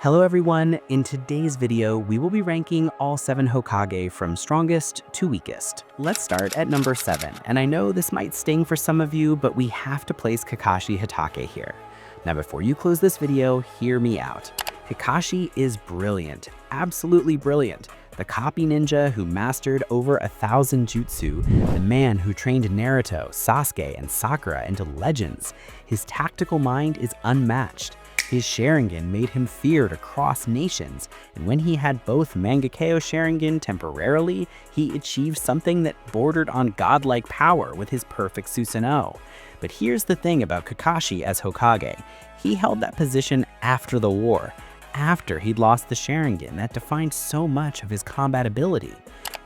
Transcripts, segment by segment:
Hello everyone, in today's video we will be ranking all 7 Hokage from strongest to weakest. Let's start at number 7, and I know this might sting for some of you, but we have to place Kakashi Hatake here. Now before you close this video, hear me out. Kakashi is brilliant, absolutely brilliant. The copy ninja who mastered over 1,000 jutsu, the man who trained Naruto, Sasuke, and Sakura into legends. His tactical mind is unmatched. His Sharingan made him feared across nations, and when he had both Mangekyo Sharingan temporarily, he achieved something that bordered on godlike power with his perfect Susanoo. But here's the thing about Kakashi as Hokage. He held that position after the war, after he'd lost the Sharingan that defined so much of his combat ability.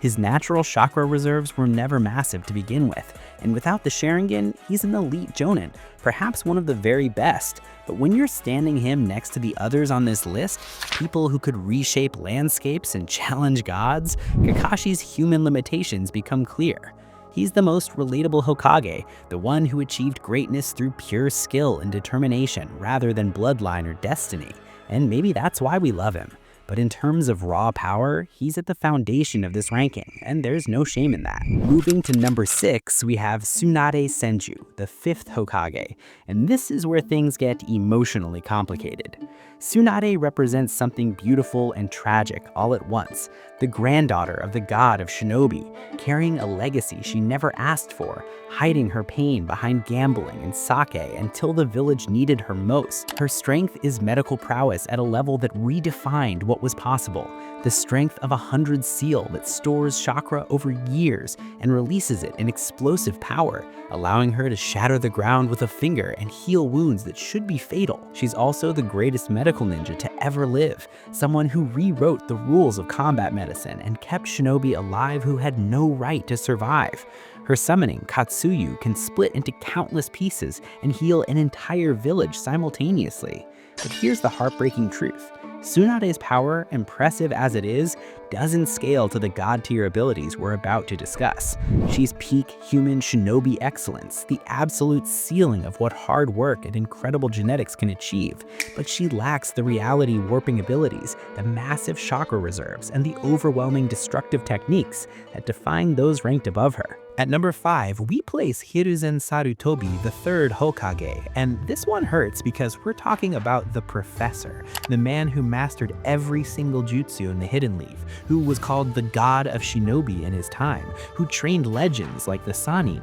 His natural chakra reserves were never massive to begin with, and without the Sharingan, he's an elite Jonin, perhaps one of the very best. But when you're standing him next to the others on this list, people who could reshape landscapes and challenge gods, Kakashi's human limitations become clear. He's the most relatable Hokage, the one who achieved greatness through pure skill and determination rather than bloodline or destiny, and maybe that's why we love him. But in terms of raw power, he's at the foundation of this ranking, and there's no shame in that. Moving to number 6, we have Tsunade Senju, the 5th Hokage, and this is where things get emotionally complicated. Tsunade represents something beautiful and tragic all at once, the granddaughter of the God of Shinobi, carrying a legacy she never asked for, hiding her pain behind gambling and sake until the village needed her most. Her strength is medical prowess at a level that redefined what was possible, the strength of 100 seal that stores chakra over years and releases it in explosive power, allowing her to shatter the ground with a finger and heal wounds that should be fatal. She's also the greatest medical ninja to ever live, someone who rewrote the rules of combat medicine and kept shinobi alive who had no right to survive. Her summoning, Katsuyu, can split into countless pieces and heal an entire village simultaneously. But here's the heartbreaking truth. Tsunade's power, impressive as it is, doesn't scale to the god-tier abilities we're about to discuss. She's peak human shinobi excellence, the absolute ceiling of what hard work and incredible genetics can achieve, but she lacks the reality-warping abilities, the massive chakra reserves, and the overwhelming destructive techniques that define those ranked above her. At number 5, we place Hiruzen Sarutobi, the 3rd Hokage, and this one hurts because we're talking about the professor, the man who mastered every single jutsu in the Hidden Leaf, who was called the God of Shinobi in his time, who trained legends like the Sannin.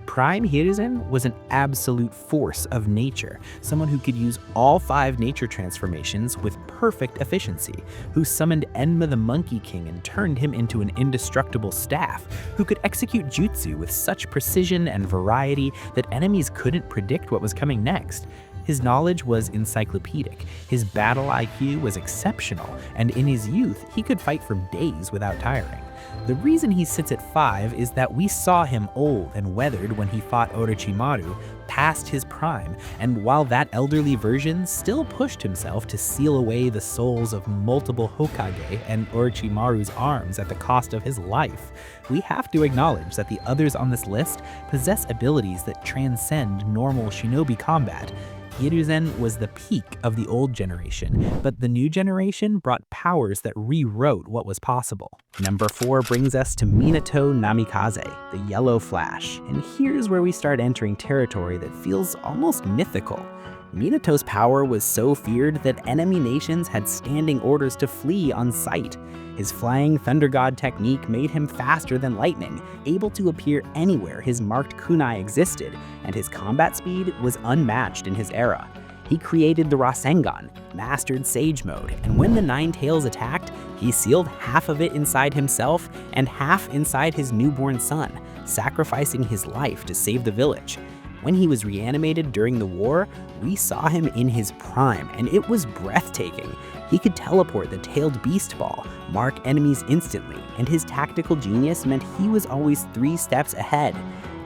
Prime Hiruzen was an absolute force of nature, someone who could use all 5 nature transformations with perfect efficiency, who summoned Enma the Monkey King and turned him into an indestructible staff, who could execute jutsu with such precision and variety that enemies couldn't predict what was coming next. His knowledge was encyclopedic, his battle IQ was exceptional, and in his youth, he could fight for days without tiring. The reason he sits at 5 is that we saw him old and weathered when he fought Orochimaru, past his prime, and while that elderly version still pushed himself to seal away the souls of multiple Hokage and Orochimaru's arms at the cost of his life, we have to acknowledge that the others on this list possess abilities that transcend normal shinobi combat. Hiruzen was the peak of the old generation, but the new generation brought powers that rewrote what was possible. Number 4 brings us to Minato Namikaze, the Yellow Flash, and here's where we start entering territory that feels almost mythical. Minato's power was so feared that enemy nations had standing orders to flee on sight. His flying thunder god technique made him faster than lightning, able to appear anywhere his marked kunai existed, and his combat speed was unmatched in his era. He created the Rasengan, mastered Sage Mode, and when the Nine Tails attacked, he sealed half of it inside himself and half inside his newborn son, sacrificing his life to save the village. When he was reanimated during the war, we saw him in his prime, and it was breathtaking. He could teleport the tailed beast ball, mark enemies instantly, and his tactical genius meant he was always 3 steps ahead.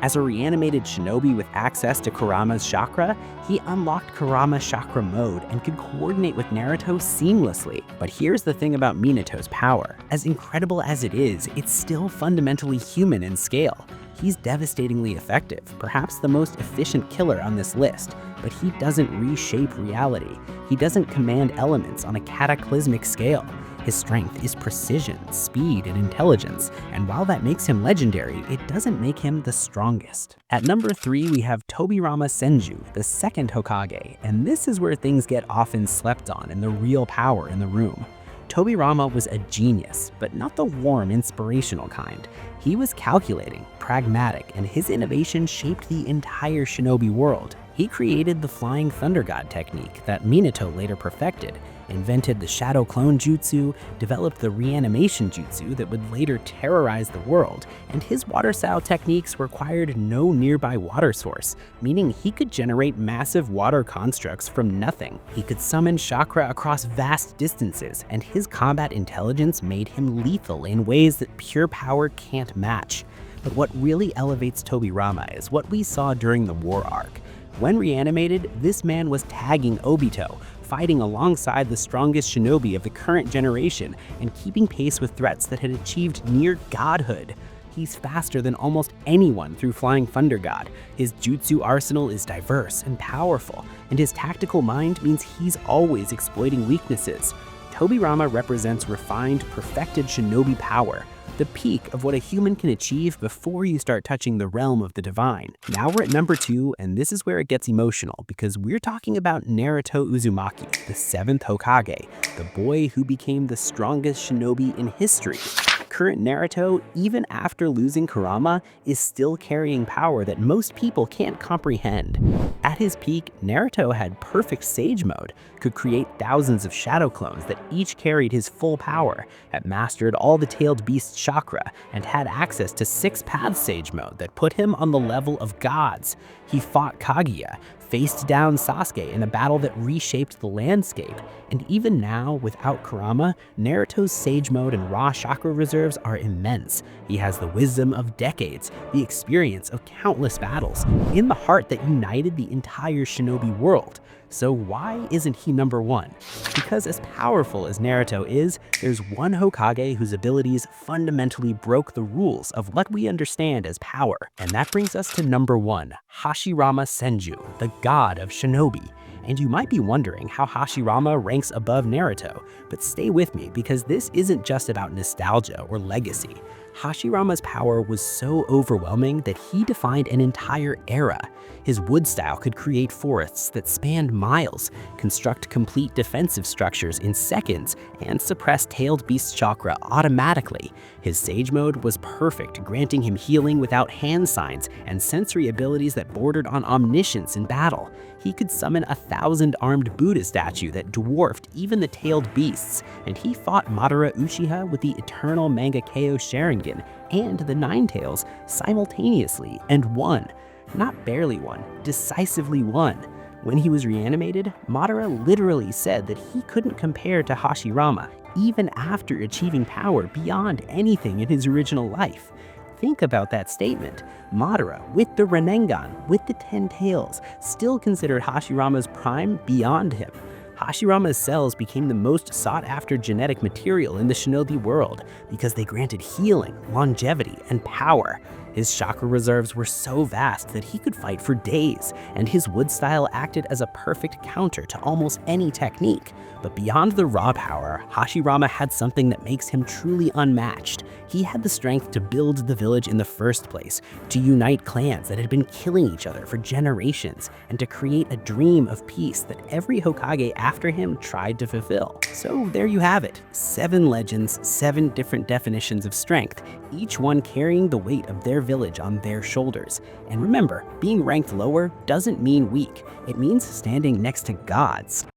As a reanimated shinobi with access to Kurama's chakra, he unlocked Kurama's chakra mode and could coordinate with Naruto seamlessly. But here's the thing about Minato's power. As incredible as it is, it's still fundamentally human in scale. He's devastatingly effective, perhaps the most efficient killer on this list, but he doesn't reshape reality. He doesn't command elements on a cataclysmic scale. His strength is precision, speed, and intelligence, and while that makes him legendary, it doesn't make him the strongest. At number 3, we have Tobirama Senju, the second Hokage, and this is where things get often slept on and the real power in the room. Tobirama was a genius, but not the warm, inspirational kind. He was calculating, pragmatic, and his innovation shaped the entire shinobi world. He created the Flying Thunder God technique that Minato later perfected, invented the Shadow Clone Jutsu, developed the Reanimation Jutsu that would later terrorize the world, and his water-style techniques required no nearby water source, meaning he could generate massive water constructs from nothing. He could summon chakra across vast distances, and his combat intelligence made him lethal in ways that pure power can't match. But what really elevates Tobirama is what we saw during the war arc. When reanimated, this man was tagging Obito, fighting alongside the strongest shinobi of the current generation and keeping pace with threats that had achieved near godhood. He's faster than almost anyone through Flying Thunder God. His jutsu arsenal is diverse and powerful, and his tactical mind means he's always exploiting weaknesses. Tobirama represents refined, perfected shinobi power, the peak of what a human can achieve before you start touching the realm of the divine. Now we're at number 2, and this is where it gets emotional because we're talking about Naruto Uzumaki, the 7th Hokage, the boy who became the strongest shinobi in history. Current Naruto, even after losing Kurama, is still carrying power that most people can't comprehend. At his peak, Naruto had perfect Sage Mode, could create thousands of shadow clones that each carried his full power, had mastered all the tailed beast's chakra, and had access to 6 paths Sage Mode that put him on the level of gods. He fought Kaguya, faced down Sasuke in a battle that reshaped the landscape, and even now, without Kurama, Naruto's Sage Mode and raw chakra reserves are immense. He has the wisdom of decades, the experience of countless battles, in the heart that united the entire shinobi world. So why isn't he number 1? Because as powerful as Naruto is, there's one Hokage whose abilities fundamentally broke the rules of what we understand as power. And that brings us to number 1, Hashirama Senju, the god of shinobi. And you might be wondering how Hashirama ranks above Naruto, but stay with me because this isn't just about nostalgia or legacy. Hashirama's power was so overwhelming that he defined an entire era. His wood style could create forests that spanned miles, construct complete defensive structures in seconds, and suppress tailed beast chakra automatically. His Sage Mode was perfect, granting him healing without hand signs and sensory abilities that bordered on omniscience in battle. He could summon a 1,000-armed Buddha statue that dwarfed even the tailed beasts, and he fought Madara Uchiha with the eternal Mangekyo Sharingan and the Nine Tails simultaneously and won. Not barely won, decisively won. When he was reanimated, Madara literally said that he couldn't compare to Hashirama, even after achieving power beyond anything in his original life. Think about that statement. Madara, with the Rinnegan, with the 10 tails, still considered Hashirama's prime beyond him. Hashirama's cells became the most sought-after genetic material in the shinobi world because they granted healing, longevity, and power. His chakra reserves were so vast that he could fight for days, and his wood style acted as a perfect counter to almost any technique. But beyond the raw power, Hashirama had something that makes him truly unmatched. He had the strength to build the village in the first place, to unite clans that had been killing each other for generations, and to create a dream of peace that every Hokage after him tried to fulfill. So there you have it, 7 legends, 7 different definitions of strength, each one carrying the weight of their village on their shoulders. And remember, being ranked lower doesn't mean weak, it means standing next to gods.